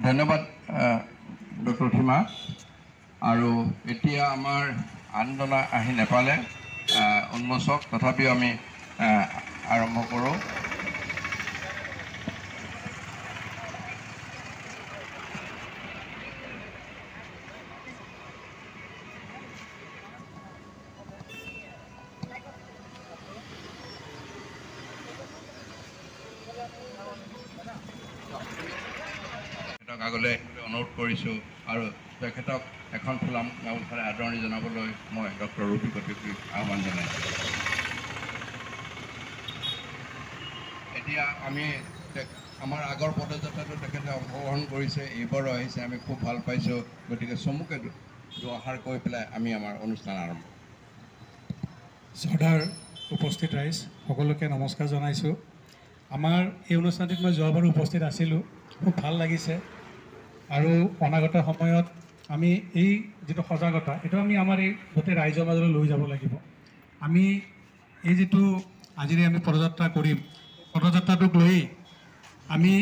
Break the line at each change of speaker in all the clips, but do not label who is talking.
ধন্যবাদ ডক্টৰ সীমা। আৰু এতিয়া আমাৰ আনজনা আহি নেপালে উন্মোচক, তথাপিও আমি আৰম্ভ কৰোঁ। তেখেতক আগলৈ অনুৰোধ কৰিছোঁ আৰু তেখেতক এখন ফুলাম গামোচাৰে আদৰণি জনাবলৈ মই ডক্টৰ ৰবি কটকীক আহ্বান জনাইছোঁ। এতিয়া আমি আমাৰ আগৰ পদযাত্ৰাটো তেখেতে অংশগ্ৰহণ কৰিছে, এইবাৰো আহিছে, আমি খুব ভাল পাইছোঁ। গতিকে চমুকে দুআষাৰ কৈ পেলাই আমি আমাৰ অনুষ্ঠান আৰম্ভ।
শ্ৰদ্ধাৰ উপস্থিত ৰাইজ সকলোকে নমস্কাৰ জনাইছোঁ। আমাৰ এই অনুষ্ঠানটিত মই যোৱাবাৰো উপস্থিত আছিলোঁ, খুব ভাল লাগিছে। আৰু অনাগত সময়ত আমি এই যিটো সজাগতা, এইটো আমি আমাৰ এই গোটেই ৰাইজৰ মাজলৈ লৈ যাব লাগিব। আমি এই যিটো আজিৰে আমি পদযাত্ৰা কৰিম, পদযাত্ৰাটোক লৈ আমি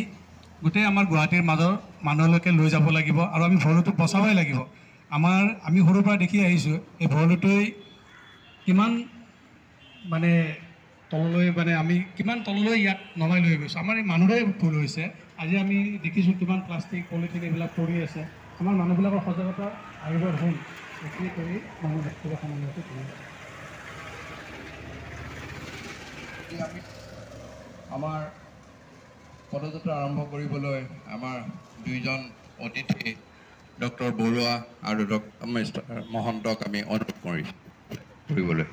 গোটেই আমাৰ গুৱাহাটীৰ মাজৰ মানুহলৈকে লৈ যাব লাগিব আৰু আমি ভৰলুটোক বচাবই লাগিব। আমি সৰুৰ পৰা দেখি আহিছোঁ এই ভৰলুটোৱে কিমান তললৈ আমি কিমান তললৈ ইয়াক নমাই লৈ গৈছোঁ। আমাৰ এই মানুহৰে ভুল হৈছে। আজি আমি দেখিছোঁ কিমান প্লাষ্টিক পলিথিন এইবিলাক পৰি আছে। আমাৰ মানুহবিলাকৰ সজাগতা আয়োগৰ হ'ল এইখিনি কৰি মানুহ ব্যক্তিগত সামগ্ৰীটো কৰি
আমি আমাৰ পদযাত্ৰা আৰম্ভ কৰিবলৈ আমাৰ দুইজন অতিথি ডক্টৰ বৰুৱা আৰু ডক্টৰ মিষ্টাৰ মহন্তক আমি অনুৰোধ কৰিবলৈ